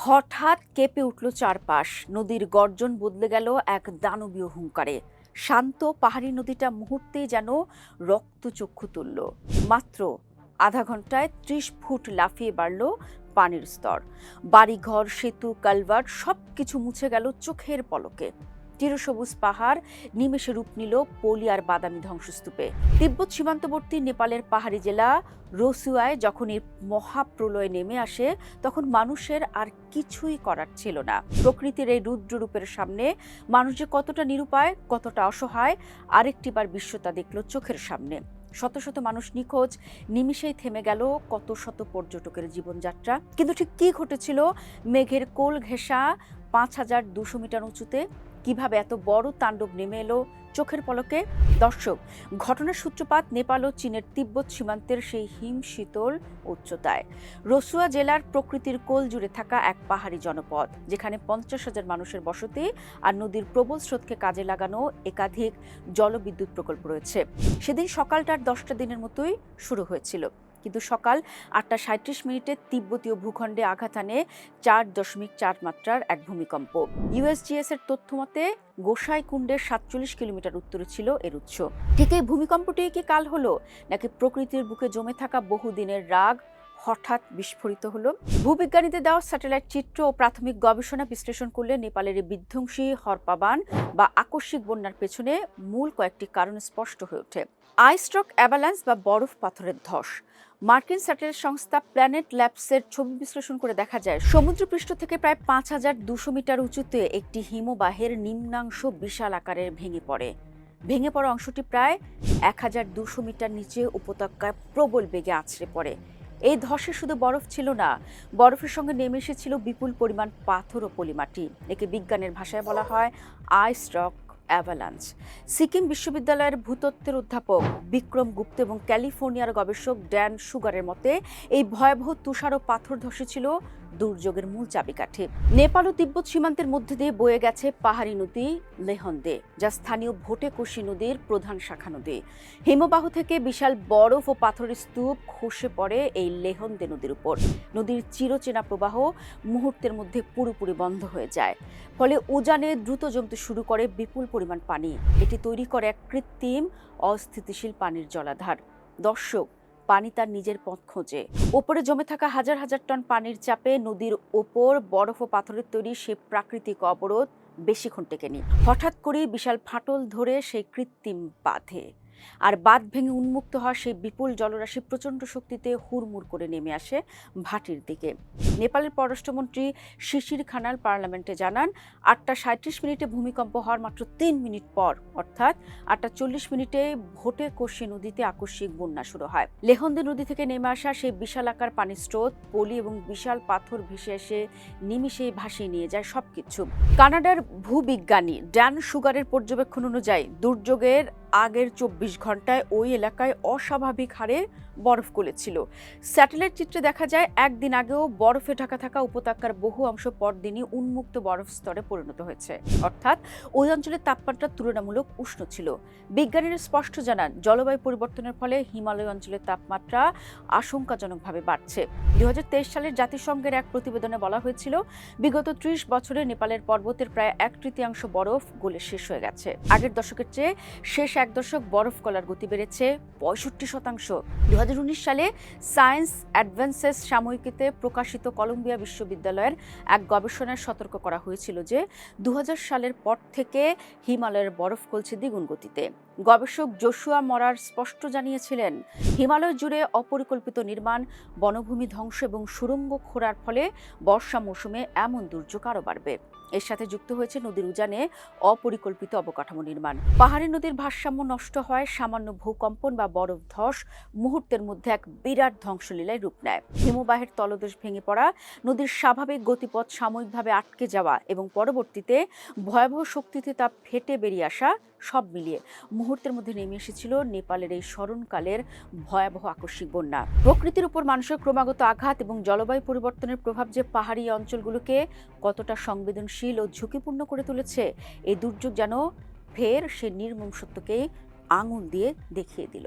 হঠাৎ কেঁপে উঠল চারপাশ। নদীর গর্জন বদলে গেল এক দানবীয় হুঙ্কারে। শান্ত পাহাড়ি নদীটা মুহূর্তেই যেন রক্তচক্ষু তুলল। মাত্র আধা ঘন্টায় ৩০ ফুট লাফিয়ে বাড়ল পানির স্তর। বাড়িঘর, সেতু, কালভার্ট সবকিছু মুছে গেল চোখের পলকে। চিরসবুজ পাহাড় নিমেষে রূপ নিল পলি আর বাদামি ধ্বংসস্তূপে। তিব্বত সীমান্তবর্তী নেপালের পাহাড়ি জেলা রসুয়ায় যখন এই মহাপ্রলয় নেমে আসে, তখন মানুষের আর কিছুই করার ছিল না। প্রকৃতির এই রুদ্ররূপের সামনে মানুষ যে কতটা নিরুপায়, কতটা অসহায়, আরেকটিবার বিশ্বতা দেখল চোখের সামনে। শত শত মানুষ নিখোঁজ, নিমিষেই থেমে গেল কত শত পর্যটকের জীবনযাত্রা। কিন্তু ঠিক কি ঘটেছিল মেঘের কোল ঘেঁষা ৫,২০০ মিটার উঁচুতে? কিভাবে এত বড় তাণ্ডব নেমে এলো চোখের পলকে? দর্শক, ঘটনার সূত্রপাত নেপাল ও চীনের তিব্বত সীমান্তের সেই হিম শীতল উচ্চতায়। রসুয়া জেলার প্রকৃতির কোল জুড়ে থাকা এক পাহাড়ি জনপদ, যেখানে ৫০,০০০ মানুষের বসতি আর নদীর প্রবল স্রোতকে কাজে লাগানো একাধিক জলবিদ্যুৎ প্রকল্প রয়েছে। সেদিন সকালটার ১০টা দিনের মতোই শুরু হয়েছিল, কিন্তু সকাল ৮টা ৩৭ তিব্বতীয় ভূখণ্ডে আঘাত আনে ৪.৪ মাত্রার এক ভূমিকম্প। ইউএসজিএস এর তথ্য মতে গোসাইকুণ্ডের ৪৭ কিলোমিটার উত্তরে ছিল এর উৎস। ঠিক এই ভূমিকম্পটি কি কাল হলো, নাকি প্রকৃতির বুকে জমে থাকা বহুদিনের রাগ হঠাৎ বিস্ফোরিত হলো? ভূবিজ্ঞানীদের দেওয়া স্যাটেলাইট চিত্র ও প্রাথমিক গবেষণা বিশ্লেষণ করলে নেপালের এই বিধ্বংসী হরপাবান বা আকস্মিক বন্যার পেছনে মূল কয়েকটি কারণ স্পষ্ট হয়ে ওঠে। আইস রক অ্যাভালান্স বা বরফ পাথরের ধস। মার্কিন স্যাটেলাইট সংস্থা প্ল্যানেট ল্যাবসের ছবি বিশ্লেষণ করে দেখা যায়, সমুদ্রপৃষ্ঠ থেকে প্রায় ৫,২০০ মিটার উঁচুতে একটি হিমবাহের নিম্নাংশ বিশাল আকারের ভেঙে পড়ে। ভেঙে পড়া অংশটি প্রায় ১,২০০ মিটার নিচে উপত্যকায় প্রবল বেগে আছড়ে পড়ে। এই ধসে শুধু বরফ ছিল না, বরফের সঙ্গে নেমে এসেছিল বিপুল পরিমাণ পাথর ও পলিমাটি। একে বিজ্ঞানের ভাষায় বলা হয় আইস রক অ্যাভালান্স। সিকিম বিশ্ববিদ্যালয়ের ভূতত্ত্বের অধ্যাপক বিক্রম গুপ্ত এবং ক্যালিফোর্নিয়ার গবেষক ড্যান সুগারের মতে এই ভয়াবহ তুষার ও পাথর ধসে ছিল দুর্যোগের মূল চাবিকাঠি। নেপাল ও তিব্বত সীমান্তের মধ্যে দিয়ে বয়ে গেছে পাহাড়ি নদী লেহন্দে, যা স্থানীয় ভোটেকোশি নদীর প্রধান শাখা নদী। হিমবাহ থেকে বিশাল বরফ ও পাথরের স্তূপ খসে পড়ে এই লেহন্দে নদীর উপর। নদীর চিরচেনা প্রবাহ মুহূর্তের মধ্যে পুরোপুরি বন্ধ হয়ে যায়। ফলে উজানে দ্রুত জমতে শুরু করে বিপুল পরিমাণ পানি। এটি তৈরি করে এক কৃত্রিম অস্থিতিশীল পানির জলাধার। দর্শক, পানি তার নিজের পথ খোঁজে। ওপরে জমে থাকা হাজার হাজার টন পানির চাপে নদীর ওপর বরফ ও পাথরের তৈরি সে প্রাকৃতিক অবরোধ বেশিক্ষণ টেকেনি। হঠাৎ করেই বিশাল ফাটল ধরে সেই কৃত্রিম বাঁধে, আর বাঁধ ভেঙে উন্মুক্ত হওয়া সেই বিপুল জলরাশি প্রচণ্ড শক্তিতে হুড়মুড় করে নেমে আসে ভাটির দিকে। নেপালের পররাষ্ট্রমন্ত্রী শিশির খানাল পার্লামেন্টে জানান, ৮টা ৩৭ ভূমিকম্প হওয়ার মাত্র ৩ মিনিট পর, অর্থাৎ ৮টা ৪০ ভোটেকোশি নদীতে আকস্মিক বন্যা শুরু হয়। লেহন্দে নদী থেকে নেমে আসা সেই বিশালাকার পানির স্রোত, পলি এবং বিশাল পাথর ভেসে এসে নিমিষেই ভাসিয়ে নিয়ে যায় সবকিছু। কানাডার ভূবিজ্ঞানী ড্যান সুগারের পর্যবেক্ষণ অনুযায়ী দুর্যোগের আগের ২৪ ঘন্টায় ওই এলাকায় অস্বাভাবিক হারে বরফ গলেছিল। স্যাটেলাইট চিত্রে দেখা যায়, একদিন আগেও বরফে ঢাকা থাকা উপত্যকার বহু অংশ পরদিনই উন্মুক্ত বরফ স্তরে পরিণত হয়েছে। অর্থাৎ ওই অঞ্চলের তাপমাত্রা তুলনামূলক উষ্ণ ছিল। বিজ্ঞানীরা স্পষ্ট জানান, জলবায়ু পরিবর্তনের ফলে হিমালয় অঞ্চলের তাপমাত্রা আশঙ্কাজনকভাবে বাড়ছে। ২০২৩ সালের জাতিসংঘের এক প্রতিবেদনে বলা হয়েছিল, বিগত ৩০ বছরে নেপালের পর্বতের প্রায় ১/৩ বরফ গলে শেষ হয়ে গেছে। আগের দশকের চেয়ে শেষ এক দশক বরফ গলার গতি বেড়েছে ৬৫%। ২০১৯ সালে সায়েন্স অ্যাডভান্সেস সাময়িকীতে প্রকাশিত কলম্বিয়া বিশ্ববিদ্যালয়ের এক গবেষণায় সতর্ক করা হয়েছিল যে ২০০০ সালের পর থেকে হিমালয়ের বরফ গলছে দ্বিগুণ গতিতে। গবেষক জোশুয়া মরার স্পষ্ট জানিয়েছিলেন, হিমালয় জুড়ে অপরিকল্পিত নির্মাণ, বনভূমি ধ্বংস এবং সুড়ঙ্গ খোঁড়ার ফলে বর্ষা মৌসুমে এমন দুর্যোগ আরও বাড়বে। এর সাথে যুক্ত হয়েছে নদীর উজানে অপরিকল্পিত অবকাঠামো নির্মাণ। পাহাড়ি নদীর ভারসাম্য নষ্ট হয়, সামান্য ভূকম্পন বা বরফ ধস মুহূর্তের মধ্যে এক বিরাট ধ্বংসলীলায় রূপ নেয়। হিমবাহের তলদেশ ভেঙে পড়া, নদীর স্বাভাবিক গতিপথ সাময়িকভাবে আটকে যাওয়া এবং পরবর্তীতে ভয়াবহ শক্তিতে তা ফেটে বেরিয়ে আসা, সব মিলিয়ে মুহূর্তের মধ্যে নেমে এসেছিল নেপালের এই স্মরণকালের ভয়াবহ আকস্মিক বন্যা। প্রকৃতির উপর মানুষের ক্রমাগত আঘাত এবং জলবায়ু পরিবর্তনের প্রভাব যে পাহাড়ি অঞ্চলগুলোকে কতটা সংবেদনশীল ও ঝুঁকিপূর্ণ করে তুলেছে, এই দুর্যোগ যেন ফের সে নির্মম সত্যকেই আঙুল দিয়ে দেখিয়ে দিল।